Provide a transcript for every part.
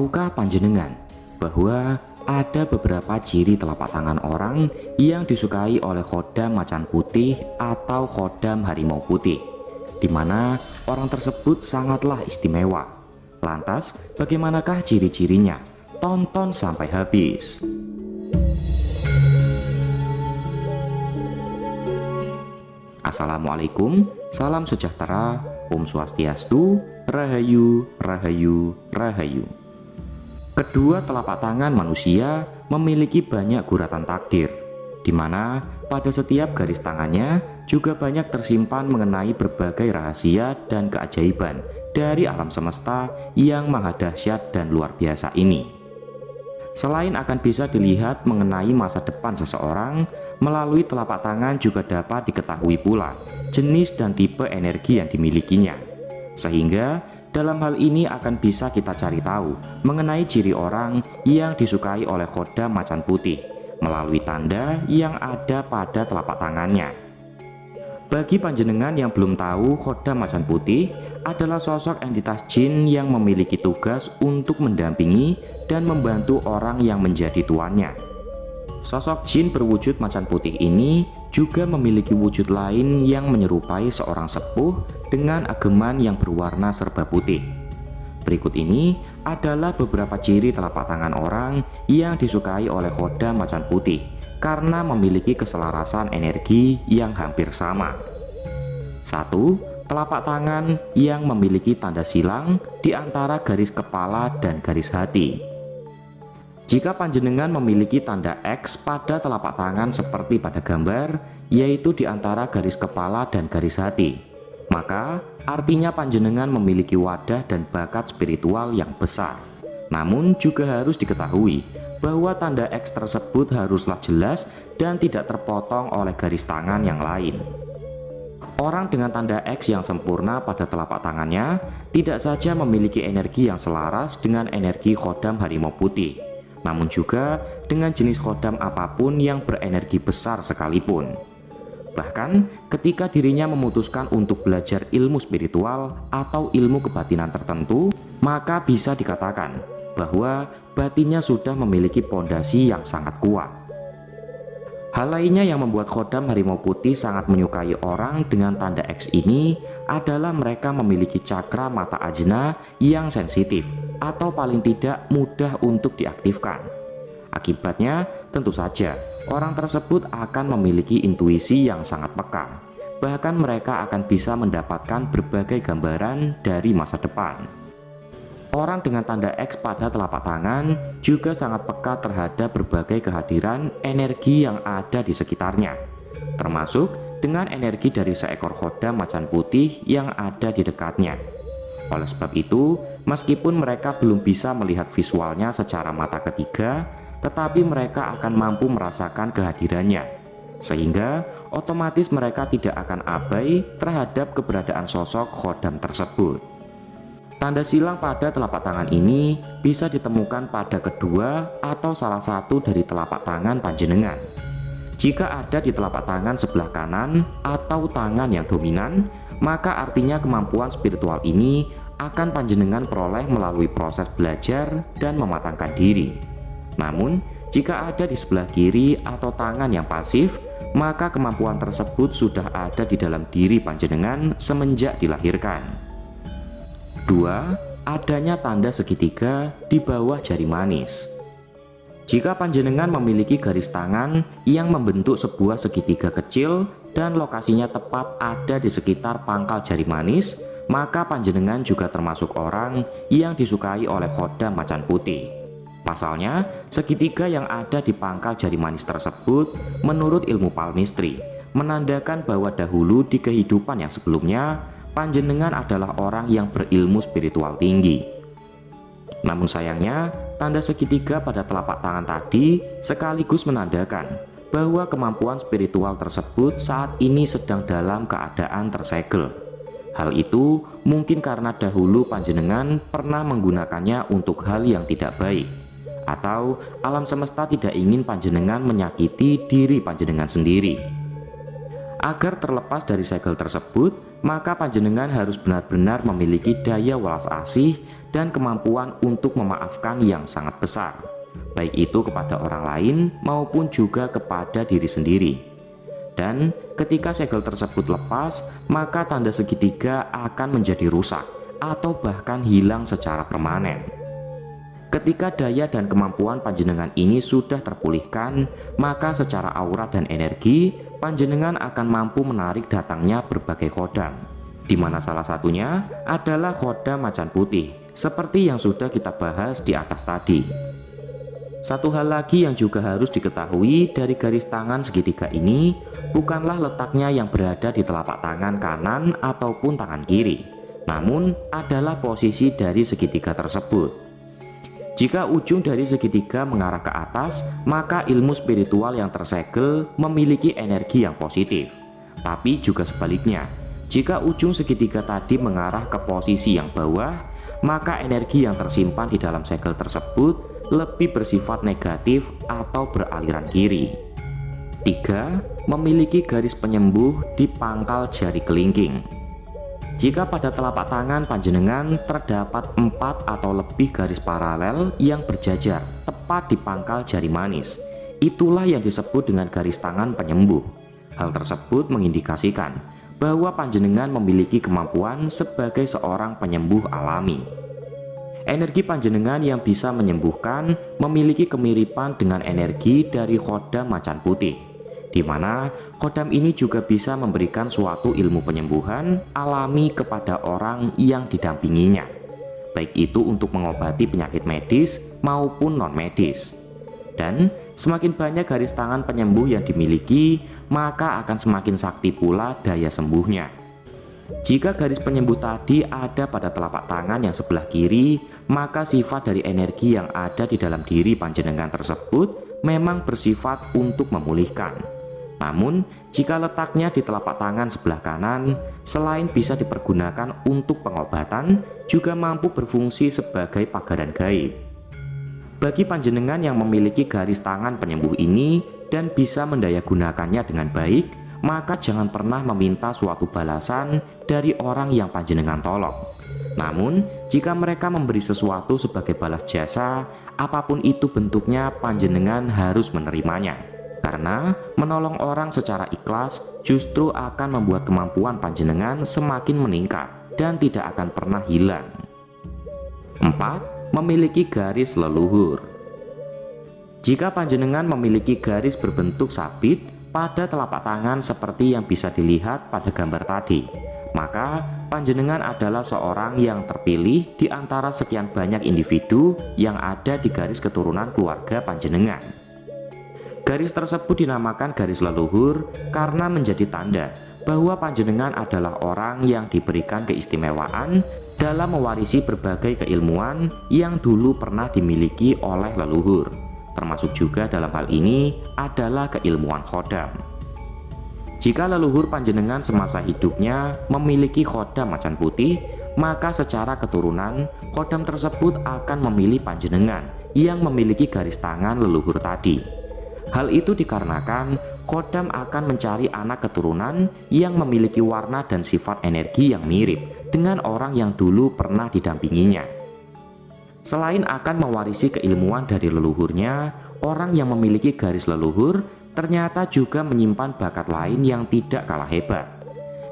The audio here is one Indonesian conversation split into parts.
Tahukah panjenengan bahwa ada beberapa ciri telapak tangan orang yang disukai oleh khodam macan putih atau khodam harimau putih, di mana orang tersebut sangatlah istimewa. Lantas, bagaimanakah ciri-cirinya? Tonton sampai habis. Assalamualaikum, salam sejahtera, Om Swastiastu, Rahayu, Rahayu, Rahayu. Kedua telapak tangan manusia memiliki banyak guratan takdir, di mana pada setiap garis tangannya juga banyak tersimpan mengenai berbagai rahasia dan keajaiban dari alam semesta yang maha dahsyat dan luar biasa ini. Selain akan bisa dilihat mengenai masa depan seseorang, melalui telapak tangan juga dapat diketahui pula jenis dan tipe energi yang dimilikinya. Sehingga dalam hal ini akan bisa kita cari tahu mengenai ciri orang yang disukai oleh khodam macan putih melalui tanda yang ada pada telapak tangannya. Bagi panjenengan yang belum tahu, khodam macan putih adalah sosok entitas jin yang memiliki tugas untuk mendampingi dan membantu orang yang menjadi tuannya. Sosok jin berwujud macan putih ini juga memiliki wujud lain yang menyerupai seorang sepuh dengan ageman yang berwarna serba putih. Berikut ini adalah beberapa ciri telapak tangan orang yang disukai oleh khodam macan putih karena memiliki keselarasan energi yang hampir sama. 1. Telapak tangan yang memiliki tanda silang di antara garis kepala dan garis hati. Jika panjenengan memiliki tanda X pada telapak tangan seperti pada gambar, yaitu di antara garis kepala dan garis hati, maka artinya panjenengan memiliki wadah dan bakat spiritual yang besar. Namun juga harus diketahui bahwa tanda X tersebut haruslah jelas dan tidak terpotong oleh garis tangan yang lain. Orang dengan tanda X yang sempurna pada telapak tangannya tidak saja memiliki energi yang selaras dengan energi khodam harimau putih, namun juga dengan jenis khodam apapun yang berenergi besar sekalipun. Bahkan ketika dirinya memutuskan untuk belajar ilmu spiritual atau ilmu kebatinan tertentu, maka bisa dikatakan bahwa batinnya sudah memiliki pondasi yang sangat kuat. Hal lainnya yang membuat khodam harimau putih sangat menyukai orang dengan tanda X ini adalah mereka memiliki cakra mata ajna yang sensitif atau paling tidak mudah untuk diaktifkan. Akibatnya tentu saja orang tersebut akan memiliki intuisi yang sangat peka. Bahkan mereka akan bisa mendapatkan berbagai gambaran dari masa depan. Orang dengan tanda X pada telapak tangan juga sangat peka terhadap berbagai kehadiran energi yang ada di sekitarnya, termasuk dengan energi dari seekor khodam macan putih yang ada di dekatnya. Oleh sebab itu, meskipun mereka belum bisa melihat visualnya secara mata ketiga, tetapi mereka akan mampu merasakan kehadirannya, sehingga otomatis mereka tidak akan abai terhadap keberadaan sosok khodam tersebut. Tanda silang pada telapak tangan ini bisa ditemukan pada kedua atau salah satu dari telapak tangan panjenengan. Jika ada di telapak tangan sebelah kanan atau tangan yang dominan, maka artinya kemampuan spiritual ini akan panjenengan peroleh melalui proses belajar dan mematangkan diri. Namun, jika ada di sebelah kiri atau tangan yang pasif, maka kemampuan tersebut sudah ada di dalam diri panjenengan semenjak dilahirkan. 2. Adanya tanda segitiga di bawah jari manis. Jika panjenengan memiliki garis tangan yang membentuk sebuah segitiga kecil dan lokasinya tepat ada di sekitar pangkal jari manis, maka panjenengan juga termasuk orang yang disukai oleh khodam macan putih. Pasalnya, segitiga yang ada di pangkal jari manis tersebut menurut ilmu palmistry menandakan bahwa dahulu di kehidupan yang sebelumnya panjenengan adalah orang yang berilmu spiritual tinggi. Namun sayangnya, tanda segitiga pada telapak tangan tadi sekaligus menandakan bahwa kemampuan spiritual tersebut saat ini sedang dalam keadaan tersegel. Hal itu mungkin karena dahulu panjenengan pernah menggunakannya untuk hal yang tidak baik, atau alam semesta tidak ingin panjenengan menyakiti diri panjenengan sendiri. Agar terlepas dari segel tersebut, maka panjenengan harus benar-benar memiliki daya welas asih dan kemampuan untuk memaafkan yang sangat besar, baik itu kepada orang lain maupun juga kepada diri sendiri. Dan ketika segel tersebut lepas, maka tanda segitiga akan menjadi rusak atau bahkan hilang secara permanen. Ketika daya dan kemampuan panjenengan ini sudah terpulihkan, maka secara aura dan energi, panjenengan akan mampu menarik datangnya berbagai khodam, di mana salah satunya adalah khodam macan putih, seperti yang sudah kita bahas di atas tadi. Satu hal lagi yang juga harus diketahui dari garis tangan segitiga ini, bukanlah letaknya yang berada di telapak tangan kanan ataupun tangan kiri, namun adalah posisi dari segitiga tersebut. Jika ujung dari segitiga mengarah ke atas, maka ilmu spiritual yang tersegel memiliki energi yang positif. Tapi juga sebaliknya, jika ujung segitiga tadi mengarah ke posisi yang bawah, maka energi yang tersimpan di dalam segel tersebut lebih bersifat negatif atau beraliran kiri. 3. Memiliki garis penyembuh di pangkal jari kelingking. Jika pada telapak tangan panjenengan terdapat 4 atau lebih garis paralel yang berjajar tepat di pangkal jari manis, itulah yang disebut dengan garis tangan penyembuh. Hal tersebut mengindikasikan bahwa panjenengan memiliki kemampuan sebagai seorang penyembuh alami. Energi panjenengan yang bisa menyembuhkan memiliki kemiripan dengan energi dari khodam macan putih, di mana khodam ini juga bisa memberikan suatu ilmu penyembuhan alami kepada orang yang didampinginya, baik itu untuk mengobati penyakit medis maupun non-medis. Dan semakin banyak garis tangan penyembuh yang dimiliki, maka akan semakin sakti pula daya sembuhnya. Jika garis penyembuh tadi ada pada telapak tangan yang sebelah kiri, maka sifat dari energi yang ada di dalam diri panjenengan tersebut memang bersifat untuk memulihkan. Namun, jika letaknya di telapak tangan sebelah kanan, selain bisa dipergunakan untuk pengobatan, juga mampu berfungsi sebagai pagaran gaib. Bagi panjenengan yang memiliki garis tangan penyembuh ini dan bisa mendayagunakannya dengan baik, maka jangan pernah meminta suatu balasan dari orang yang panjenengan tolong. Namun, jika mereka memberi sesuatu sebagai balas jasa, apapun itu bentuknya, panjenengan harus menerimanya. Karena menolong orang secara ikhlas justru akan membuat kemampuan panjenengan semakin meningkat dan tidak akan pernah hilang. 4. Memiliki garis leluhur. Jika panjenengan memiliki garis berbentuk sabit pada telapak tangan seperti yang bisa dilihat pada gambar tadi, maka panjenengan adalah seorang yang terpilih di antara sekian banyak individu yang ada di garis keturunan keluarga panjenengan. Garis tersebut dinamakan garis leluhur karena menjadi tanda bahwa panjenengan adalah orang yang diberikan keistimewaan dalam mewarisi berbagai keilmuan yang dulu pernah dimiliki oleh leluhur, termasuk juga dalam hal ini adalah keilmuan khodam. Jika leluhur panjenengan semasa hidupnya memiliki khodam macan putih, maka secara keturunan khodam tersebut akan memilih panjenengan yang memiliki garis tangan leluhur tadi. Hal itu dikarenakan khodam akan mencari anak keturunan yang memiliki warna dan sifat energi yang mirip dengan orang yang dulu pernah didampinginya. Selain akan mewarisi keilmuan dari leluhurnya, orang yang memiliki garis leluhur ternyata juga menyimpan bakat lain yang tidak kalah hebat.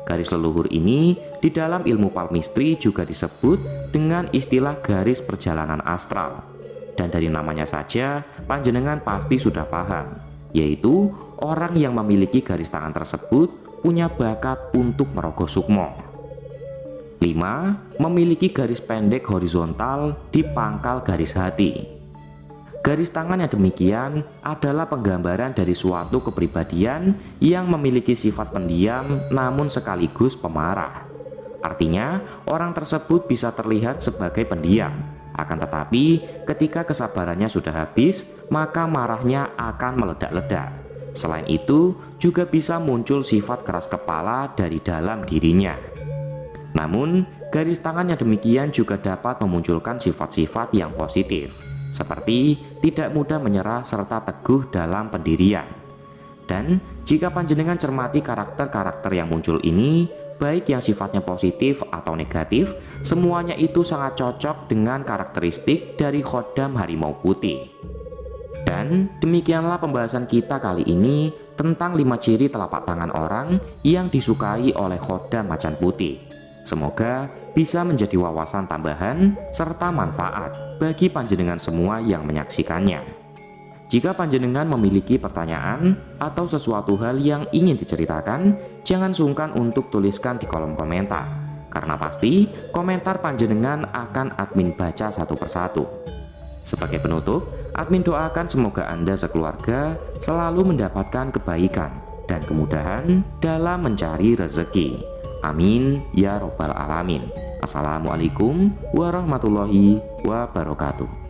Garis leluhur ini di dalam ilmu palmistry juga disebut dengan istilah garis perjalanan astral. Dan dari namanya saja panjenengan pasti sudah paham, yaitu orang yang memiliki garis tangan tersebut punya bakat untuk merogoh sukmo. 5. Memiliki garis pendek horizontal di pangkal garis hati. Garis tangan yang demikian adalah penggambaran dari suatu kepribadian yang memiliki sifat pendiam namun sekaligus pemarah. Artinya, orang tersebut bisa terlihat sebagai pendiam, akan tetapi ketika kesabarannya sudah habis, maka marahnya akan meledak-ledak. Selain itu, juga bisa muncul sifat keras kepala dari dalam dirinya. Namun, garis tangan yang demikian juga dapat memunculkan sifat-sifat yang positif, seperti tidak mudah menyerah serta teguh dalam pendirian. Dan jika panjenengan cermati karakter-karakter yang muncul ini, baik yang sifatnya positif atau negatif, semuanya itu sangat cocok dengan karakteristik dari khodam harimau putih. Dan demikianlah pembahasan kita kali ini tentang 5 ciri telapak tangan orang yang disukai oleh khodam macan putih. Semoga bisa menjadi wawasan tambahan serta manfaat bagi panjenengan semua yang menyaksikannya. Jika panjenengan memiliki pertanyaan atau sesuatu hal yang ingin diceritakan, jangan sungkan untuk tuliskan di kolom komentar, karena pasti komentar panjenengan akan admin baca satu persatu. Sebagai penutup, admin doakan semoga Anda sekeluarga selalu mendapatkan kebaikan dan kemudahan dalam mencari rezeki. Amin ya robbal alamin. Assalamualaikum warahmatullahi wabarakatuh.